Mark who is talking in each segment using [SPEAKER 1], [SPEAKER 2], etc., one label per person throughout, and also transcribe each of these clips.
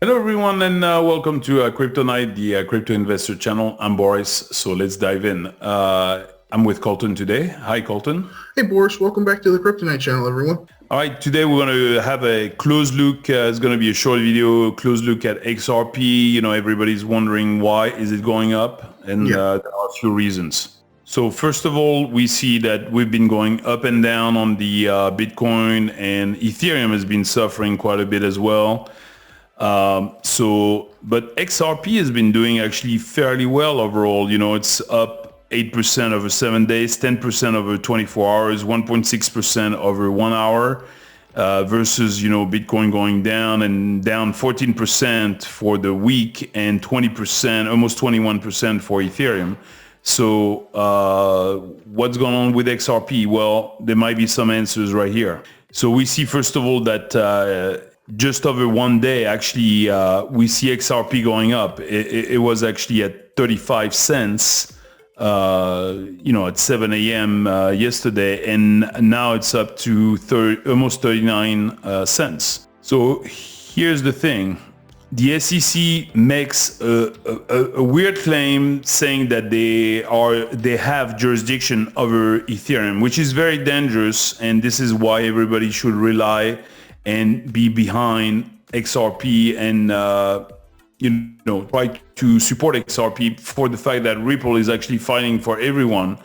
[SPEAKER 1] Hello, everyone, and welcome to Crypto Night, the crypto investor channel. I'm Boris, so let's dive in. I'm with Colton today. Hi, Colton.
[SPEAKER 2] Hey, Boris. Welcome back to the Crypto Night channel, everyone.
[SPEAKER 1] All right, today we're going to have a close look. It's going to be a short video, close look at XRP. You know, everybody's wondering why is it going up, and there are a few reasons. So first of all, we see that we've been going up and down on the Bitcoin, and Ethereum has been suffering quite a bit as well. But XRP has been doing actually fairly well overall. You know, it's up 8% over 7 days, 10% over 24 hours, 1.6% over 1 hour, versus, you know, Bitcoin going down and down 14% for the week and 20%, almost 21% for Ethereum. So what's going on with XRP? Well, there might be some answers right here. So we see, first of all, that just over 1 day, actually, we see XRP going up. It was actually at 35 cents, at 7 a.m. Yesterday, and now it's up to almost 39 cents. So here's the thing. The SEC makes a weird claim saying that they have jurisdiction over Ethereum, which is very dangerous, and this is why everybody should rely and be behind XRP and try to support XRP for the fact that Ripple is actually fighting for everyone,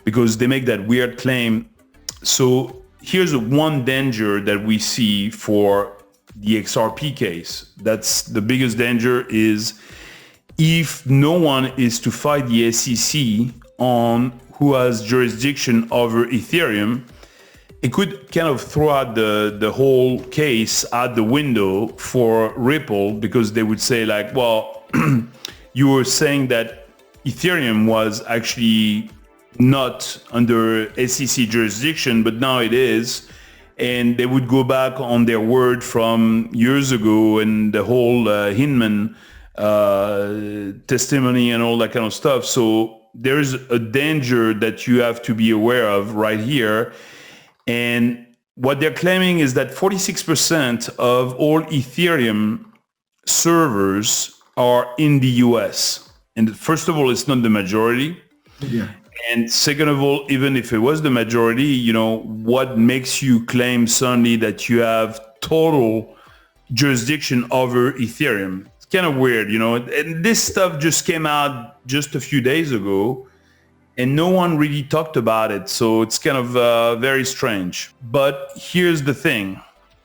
[SPEAKER 1] because they make that weird claim. So here's one danger that we see for the XRP case. That's the biggest danger, is if no one is to fight the SEC on who has jurisdiction over Ethereum, it could kind of throw out the whole case out the window for Ripple, because they would say like, well, you were saying that Ethereum was actually not under SEC jurisdiction, but now it is. And they would go back on their word from years ago and the whole Hinman testimony and all that kind of stuff. So there's a danger that you have to be aware of right here. And what they're claiming is that 46% of all Ethereum servers are in the US. And first of all, it's not the majority.
[SPEAKER 2] Yeah.
[SPEAKER 1] And second of all, even if it was the majority, you know, what makes you claim suddenly that you have total jurisdiction over Ethereum? It's kind of weird, you know, and this stuff just came out just a few days ago, and no one really talked about it. So it's kind of very strange. But here's the thing.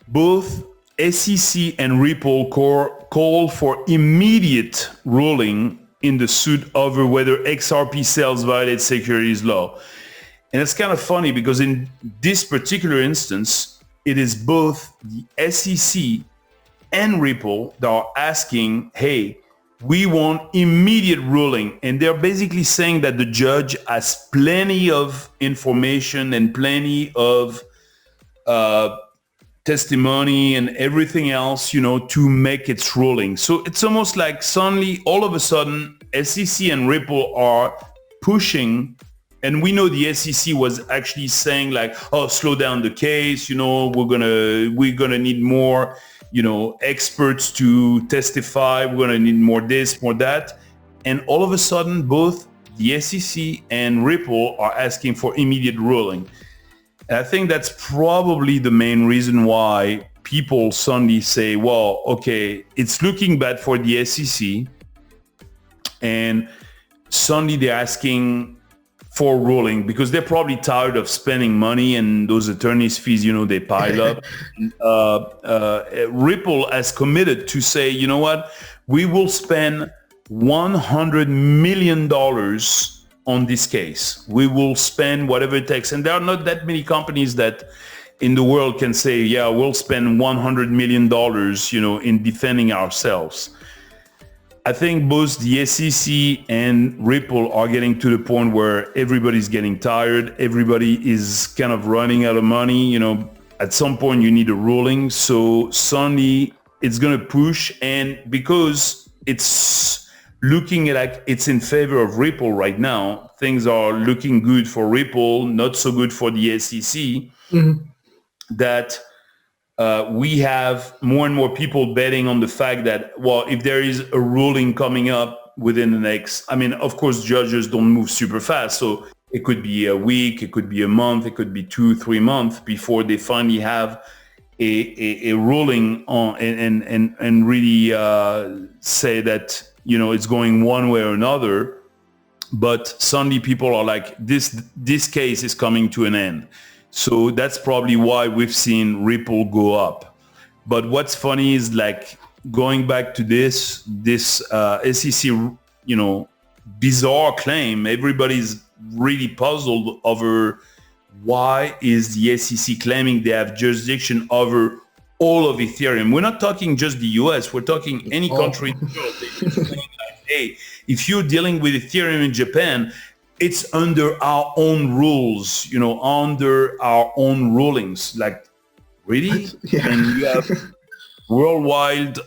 [SPEAKER 1] Both SEC and Ripple call for immediate ruling in the suit over whether XRP sales violate securities law. And it's kind of funny, because in this particular instance, it is both the SEC and Ripple that are asking, hey, we want immediate ruling. And they're basically saying that the judge has plenty of information and plenty of testimony and everything else, you know, to make its ruling. So it's almost like suddenly, all of a sudden, SEC and Ripple are pushing, and we know the SEC was actually saying like, oh, slow down the case, you know, we're gonna need more, you know, experts to testify, we're gonna need more this, more that. And all of a sudden, both the SEC and Ripple are asking for immediate ruling. And I think that's probably the main reason why people suddenly say, well, okay, it's looking bad for the SEC, and suddenly they're asking for ruling because they're probably tired of spending money, and those attorneys' fees, you know, they pile up. Ripple has committed to say, you know what, we will spend $100 million on this case. We will spend whatever it takes. And there are not that many companies that in the world can say, yeah, we'll spend $100 million, you know, in defending ourselves. I think both the SEC and Ripple are getting to the point where everybody's getting tired. Everybody is kind of running out of money. You know, at some point you need a ruling. So suddenly it's going to push. And because it's looking like it's in favor of Ripple right now, things are looking good for Ripple, not so good for the SEC, that we have more and more people betting on the fact that, well, if there is a ruling coming up within the next, I mean, of course, judges don't move super fast. So it could be a week, it could be a month, it could be 2-3 months before they finally have a ruling on and really say that, it's going one way or another. But suddenly people are like, this case is coming to an end. So that's probably why we've seen Ripple go up. But what's funny is, like, going back to this SEC, bizarre claim, everybody's really puzzled over why is the SEC claiming they have jurisdiction over all of Ethereum. We're not talking just the US, we're talking any country in the world. They're saying, like, hey, if you're dealing with Ethereum in Japan, it's under our own rules, under our own rulings. Like, really?
[SPEAKER 2] Yeah.
[SPEAKER 1] And you have worldwide.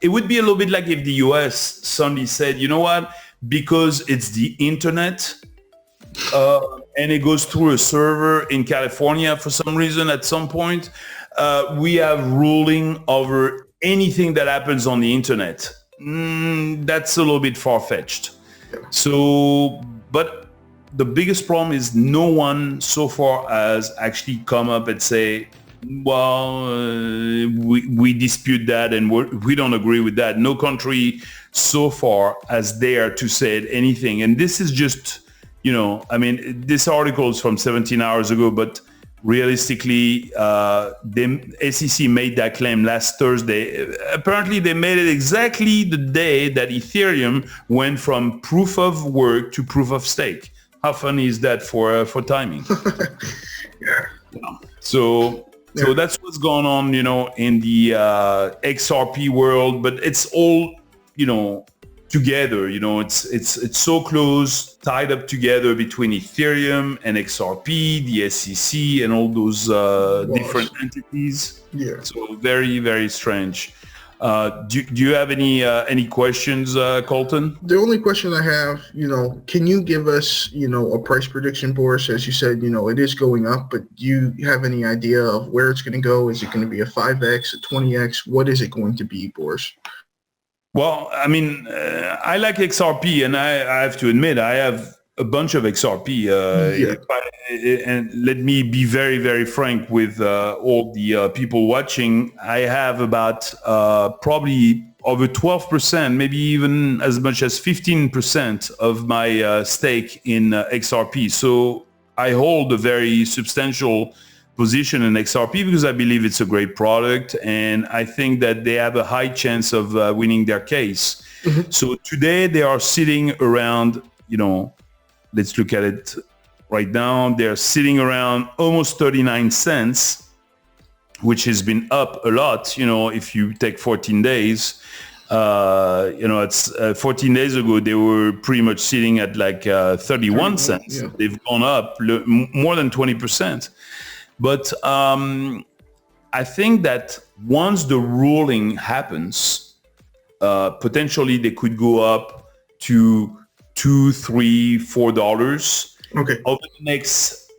[SPEAKER 1] It would be a little bit like if the US suddenly said, you know what, because it's the internet, and it goes through a server in California for some reason at some point, we have ruling over anything that happens on the internet. That's a little bit far-fetched. So, but the biggest problem is no one so far has actually come up and say, well, we dispute that and we don't agree with that. No country so far has dared to say anything. And this is just, I mean, this article is from 17 hours ago, but realistically, the SEC made that claim last Thursday. Apparently, they made it exactly the day that Ethereum went from proof of work to proof of stake. How funny is that for timing? Yeah. So that's what's going on, in the XRP world. But it's all, together. It's so close, tied up together between Ethereum and XRP, the SEC, and all those different entities.
[SPEAKER 2] Yeah.
[SPEAKER 1] So very, very strange. Do you have any questions, Colton?
[SPEAKER 2] The only question I have, can you give us, a price prediction, Boris? As you said, it is going up, but do you have any idea of where it's going to go? Is it going to be a 5x, a 20x? What is it going to be, Boris?
[SPEAKER 1] Well, I mean, I like XRP, and I have to admit, I have a bunch of XRP. And let me be very, very frank with all the people watching. I have about probably over 12%, maybe even as much as 15% of my stake in XRP. So I hold a very substantial position in XRP because I believe it's a great product, and I think that they have a high chance of winning their case. Mm-hmm. So today they are sitting around, let's look at it right now. They're sitting around almost 39 cents, which has been up a lot. If you take 14 days, it's 14 days ago, they were pretty much sitting at like 31 cents. Yeah. They've gone up more than 20%. But I think that once the ruling happens, potentially they could go up to $2, $3, $4.
[SPEAKER 2] Okay.
[SPEAKER 1] Over the next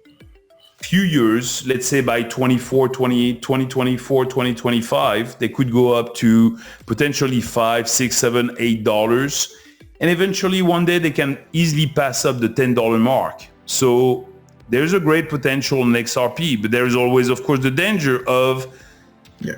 [SPEAKER 1] few years, let's say by 2024, 2025, they could go up to potentially $5, $6, $7, $8. And eventually one day they can easily pass up the $10 mark. So there's a great potential in XRP, but there is always, of course, the danger of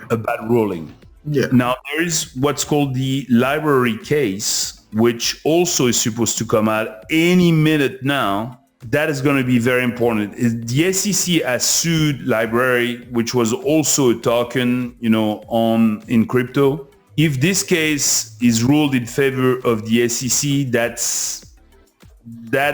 [SPEAKER 1] a bad ruling.
[SPEAKER 2] Yeah.
[SPEAKER 1] Now, there is what's called the library case, which also is supposed to come out any minute now. That is going to be very important. The SEC has sued Library, which was also a token, in crypto. If this case is ruled in favor of the SEC, that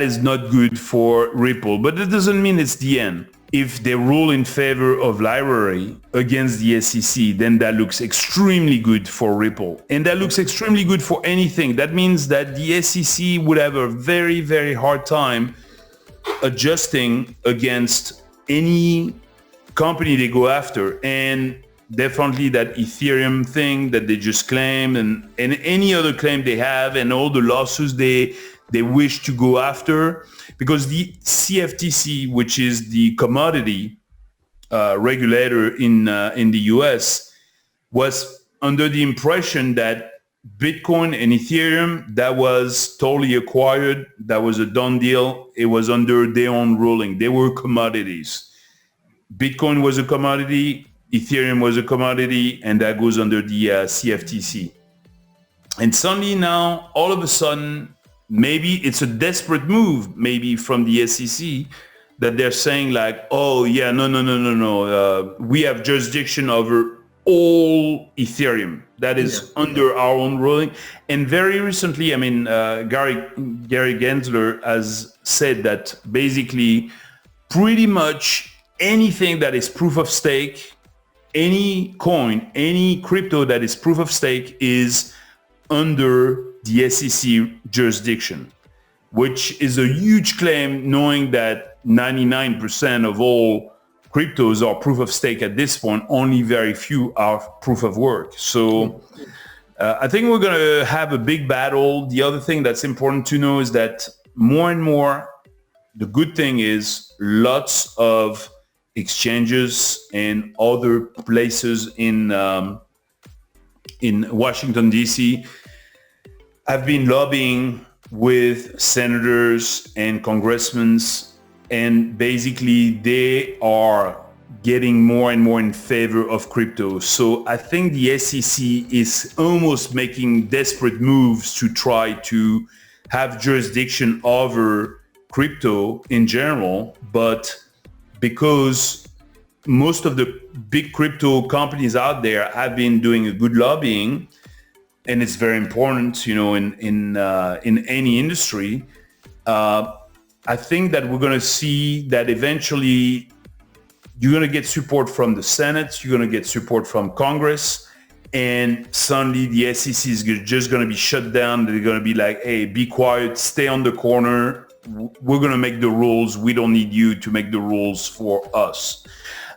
[SPEAKER 1] is not good for Ripple, but that doesn't mean it's the end. If they rule in favor of Library against the SEC, then that looks extremely good for Ripple. And that looks extremely good for anything. That means that the SEC would have a very, very hard time adjusting against any company they go after. And definitely that Ethereum thing that they just claimed and any other claim they have and all the lawsuits they wish to go after, because the CFTC, which is the commodity regulator in the US, was under the impression that Bitcoin and Ethereum, that was totally acquired, that was a done deal. It was under their own ruling. They were commodities. Bitcoin was a commodity, Ethereum was a commodity, and that goes under the CFTC. And suddenly now, all of a sudden, maybe it's a desperate move, maybe from the SEC, that they're saying like, oh yeah, no. We have jurisdiction over all Ethereum. That is under our own ruling. And very recently, I mean, Gary Gensler has said that basically pretty much anything that is proof of stake, any coin, any crypto that is proof of stake is under the SEC jurisdiction, which is a huge claim, knowing that 99% of all cryptos are proof of stake at this point. Only very few are proof of work. So I think we're going to have a big battle. The other thing that's important to know is that more and more, the good thing is lots of exchanges and other places in Washington, D.C. have been lobbying with senators and congressmen, and basically they are getting more and more in favor of crypto. So I think the SEC is almost making desperate moves to try to have jurisdiction over crypto in general, but because most of the big crypto companies out there have been doing a good lobbying, and it's very important, you know, in any industry. I think that we're going to see that eventually you're going to get support from the Senate, you're going to get support from Congress, and suddenly the SEC is just going to be shut down. They're going to be like, hey, be quiet, stay on the corner. We're going to make the rules. We don't need you to make the rules for us.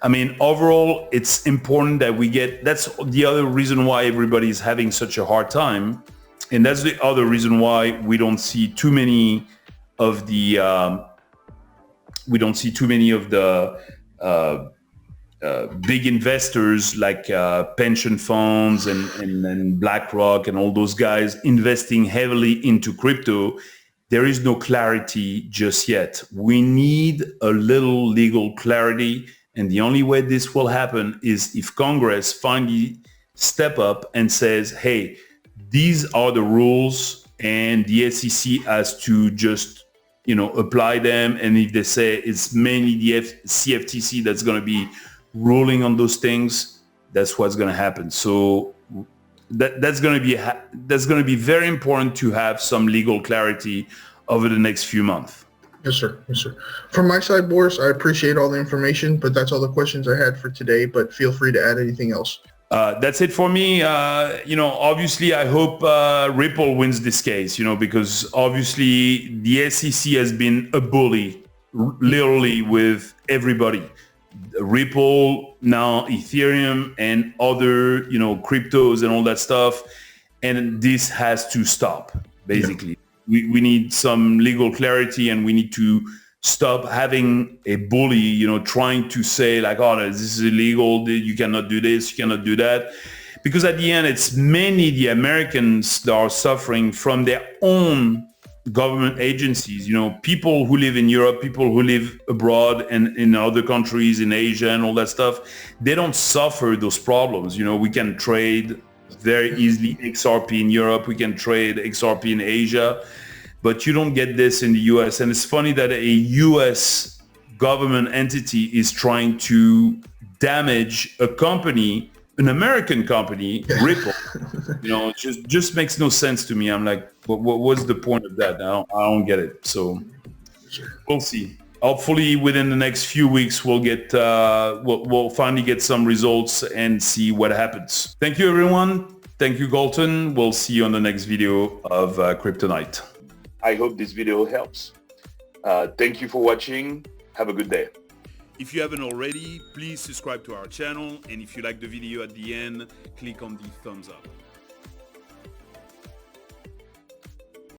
[SPEAKER 1] I mean, overall, it's important that we get, that's the other reason why everybody is having such a hard time. And that's the other reason why we don't see too many of the, big investors like pension funds and BlackRock and all those guys investing heavily into crypto. There is no clarity just yet. We need a little legal clarity. And the only way this will happen is if Congress finally step up and says, hey, these are the rules, and the SEC has to just, you know, apply them. And if they say it's mainly the CFTC that's going to be ruling on those things, that's what's going to happen. So that's going to be very important to have some legal clarity over the next few months.
[SPEAKER 2] Yes, sir. Yes, sir. From my side, Boris, I appreciate all the information, but that's all the questions I had for today. But feel free to add anything else.
[SPEAKER 1] That's it for me. You know, obviously, I hope Ripple wins this case, you know, because obviously the SEC has been a bully, literally, with everybody. Ripple, now Ethereum, and other, you know, cryptos and all that stuff. And this has to stop, basically. Yeah. We need some legal clarity, and we need to stop having a bully, you know, trying to say like, oh, this is illegal, you cannot do this, you cannot do that. Because at the end, it's mainly the Americans that are suffering from their own government agencies. You know, people who live in Europe, people who live abroad and in other countries, in Asia and all that stuff, they don't suffer those problems. You know, we can trade very easily XRP in Europe, we can trade XRP in Asia, but you don't get this in the US. And it's funny that a US government entity is trying to damage a company, an American company, Ripple. You know, it just makes no sense to me. I'm like, what's the point of that? I don't get it. So we'll see. Hopefully within the next few weeks, we'll get we'll finally get some results and see what happens. Thank you, everyone. Thank you, Galton. We'll see you on the next video of Kryptonite. I hope this video helps. Thank you for watching. Have a good day. If you haven't already, please subscribe to our channel. And if you like the video at the end, click on the thumbs up.